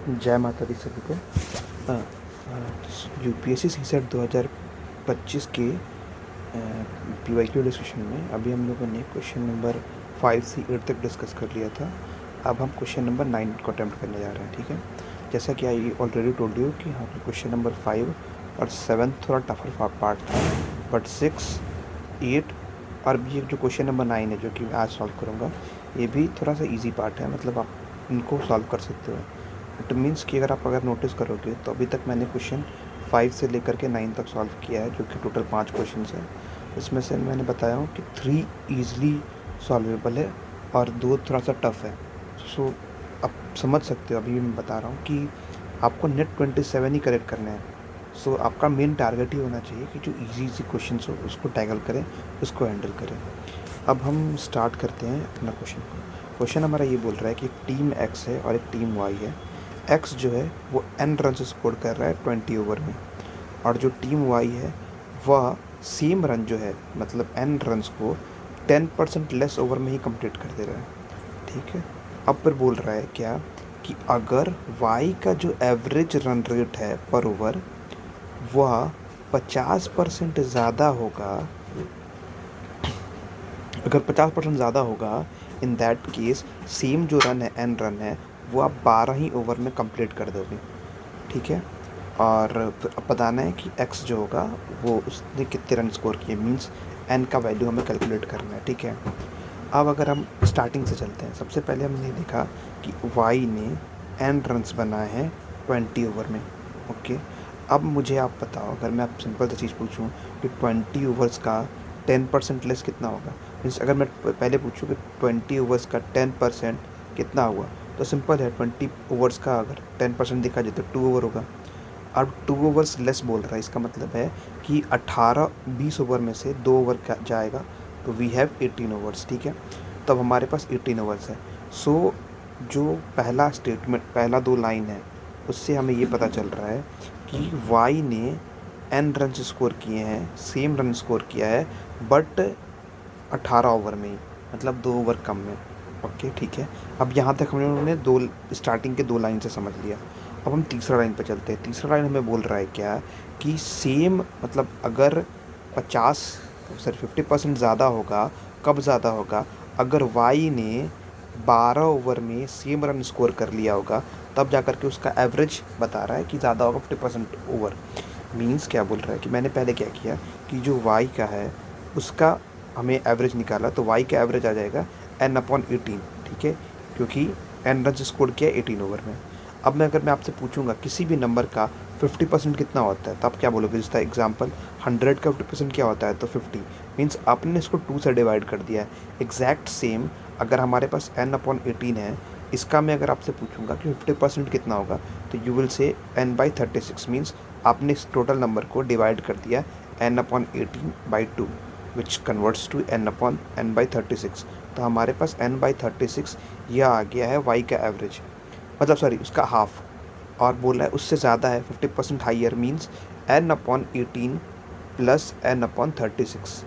जय माता दी सभी को। यूपीएससी सीसेट 2025 के पीवाईक्यू डिस्कशन में अभी हम लोगों ने क्वेश्चन नंबर 5 से 8 तक डिस्कस कर लिया था। अब हम क्वेश्चन नंबर 9 को अटैम्प्ट करने जा रहे हैं, ठीक है। जैसा कि आई ऑलरेडी टोल्ड यू कि हाँ क्वेश्चन नंबर 5 और 7 थोड़ा टफर पार्ट था, बट 6, 8 और ये जो क्वेश्चन नंबर 9 है जो कि आज सॉल्व करूँगा, ये भी थोड़ा सा ईजी पार्ट है, मतलब आप इनको सॉल्व कर सकते हो। इट मीन्स कि अगर नोटिस करोगे तो अभी तक मैंने क्वेश्चन 5 से लेकर के 9 तक सॉल्व किया है, जो कि टोटल 5 क्वेश्चन है। इसमें से मैंने बताया हूँ कि 3 ईज़िली सॉल्वेबल है और 2 थोड़ा सा टफ है। सो आप समझ सकते हो, अभी मैं बता रहा हूँ कि आपको नेट 27 ही करेक्ट करना है। सो आपका मेन टारगेट ही होना चाहिए कि जो इजी क्वेश्चन हो उसको टैकल करें, उसको हैंडल करें। अब हम स्टार्ट करते हैं अपना क्वेश्चन को। क्वेश्चन हमारा ये बोल रहा है कि एक टीम एक्स है और एक टीम वाई है। एक्स जो है वो n रन स्कोर कर रहा है 20 ओवर में, और जो टीम वाई है वह सेम रन जो है मतलब n रन्स को 10% लेस ओवर में ही कंप्लीट कर दे रहा है, ठीक है। अब फिर बोल रहा है क्या कि अगर y का जो एवरेज रन रेट है पर ओवर वह 50% ज़्यादा होगा, अगर 50% ज़्यादा होगा, इन दैट केस सेम जो रन है n रन है वो आप 12 ही ओवर में कंप्लीट कर दोगे, ठीक है। और फिर अब बताना है कि x जो होगा वो उसने कितने रन स्कोर किए, मींस n का वैल्यू हमें कैलकुलेट करना है, ठीक है। अब अगर हम स्टार्टिंग से चलते हैं, सबसे पहले हमने देखा कि y ने n रन्स बनाए हैं 20 ओवर में, ओके। अब मुझे आप बताओ, अगर मैं आप सिंपल सी चीज़ पूछूं कि 20 ओवर्स का 10% लेस कितना होगा, मीन्स अगर मैं पहले पूछूं कि 20 ओवर्स का 10% कितना हुआ, तो सिंपल है, 20 ओवर्स का अगर 10% देखा जाए तो 2 ओवर होगा। अब 2 ओवर्स लेस बोल रहा है, इसका मतलब है कि 20 ओवर में से 2 ओवर का जाएगा, तो वी हैव 18 ओवर्स, ठीक है। तब हमारे पास 18 ओवर्स है। सो जो पहला स्टेटमेंट, पहला 2 लाइन है, उससे हमें ये पता चल रहा है कि वाई ने n रन स्कोर किए हैं, सेम रन स्कोर किया है, बट 18 ओवर में ही, मतलब 2 ओवर कम में, ओके, ठीक है। अब यहाँ तक हमने दो स्टार्टिंग के 2 लाइन से समझ लिया। अब हम तीसरा लाइन पर चलते हैं। तीसरा लाइन हमें बोल रहा है क्या कि सेम मतलब अगर 50% ज़्यादा होगा, कब ज़्यादा होगा, अगर वाई ने 12 ओवर में सेम रन स्कोर कर लिया होगा, तब जा कर के उसका एवरेज बता रहा है कि ज़्यादा होगा 50% ओवर। मीन्स क्या बोल रहा है कि मैंने पहले क्या किया कि जो वाई का है उसका हमें एवरेज निकाला, तो वाई का एवरेज आ जाएगा n/18, ठीक है, क्योंकि n रन स्कोर किया 18 ओवर में। अब अगर मैं आपसे पूछूंगा किसी भी नंबर का 50% कितना होता है, तो आप क्या बोलोगे? जैसा एग्जांपल 100 का 50% क्या होता है, तो 50, मीन्स आपने इसको 2 से डिवाइड कर दिया है। एग्जैक्ट सेम अगर हमारे पास n/18 है, इसका मैं अगर आपसे पूछूंगा कि 50% कितना होगा, तो you will say n/36, means आपने इस टोटल नंबर को डिवाइड कर दिया n/18/2, which converts to n/36। तो हमारे पास n/36 यह आ गया है y का एवरेज, मतलब सॉरी उसका हाफ, और बोला है उससे ज़्यादा है 50% higher, means n/18 plus n/36,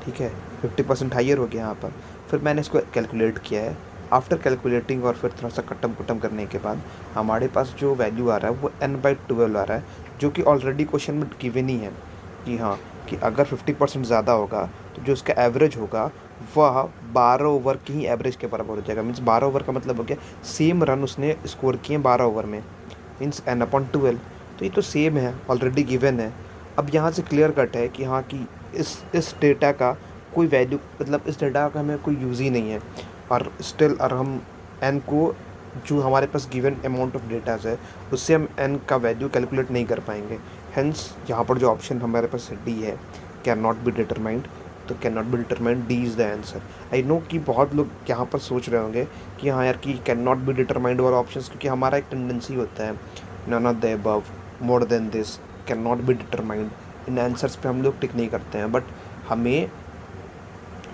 ठीक है। 50% हाइयर हो गया यहाँ पर। फिर मैंने इसको कैलकुलेट किया है। आफ्टर कैलकुलेटिंग और फिर थोड़ा सा कटम करने के बाद हमारे पास जो वैल्यू आ रहा है वो n/12 आ रहा है, जो कि ऑलरेडी क्वेश्चन में गिवन ही है कि हाँ कि अगर 50% ज़्यादा होगा तो जो उसका एवरेज होगा वह 12 ओवर की ही एवरेज के बराबर हो जाएगा। मीन्स 12 ओवर का मतलब हो गया सेम रन उसने स्कोर किए 12 ओवर में, मीन्स n/12। तो ये तो सेम है, ऑलरेडी गिवन है। अब यहाँ से क्लियर कट है कि हाँ कि इस डेटा का कोई वैल्यू, मतलब इस डेटा का हमें कोई यूज़ ही नहीं है, और स्टिल और हम n को, जो हमारे पास गिवन अमाउंट ऑफ डेटाज है उससे हम n का वैल्यू कैलकुलेट नहीं कर पाएंगे। हेंस यहाँ पर जो ऑप्शन हमारे पास डी है, कैन नॉट बी डिटरमाइंड, तो can not be determined, D is the answer. I know कि बहुत लोग यहाँ पर सोच रहे होंगे कि हाँ यार कि कैन नॉट बी डिटरमाइंड वाला ऑप्शन, क्योंकि हमारा एक टेंडेंसी होता है none of the above, more than this, can not be determined, इन आंसर्स पे हम लोग टिक नहीं करते हैं। बट हमें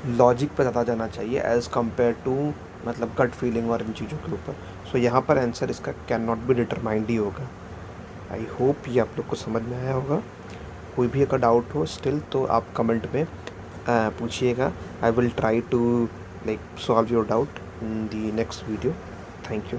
लॉजिक पे ज़्यादा जाना चाहिए एज़ कम्पेयर टू मतलब गट फीलिंग और इन चीज़ों के ऊपर। सो यहाँ पर आंसर इसका कैन नॉट बी डिटरमाइंड ही होगा। आई होप ये आप लोग को समझ में आया होगा। कोई भी अगर डाउट हो स्टिल तो आप कमेंट में पूछिएगा। I will try to like solve your doubt in the next video. Thank you.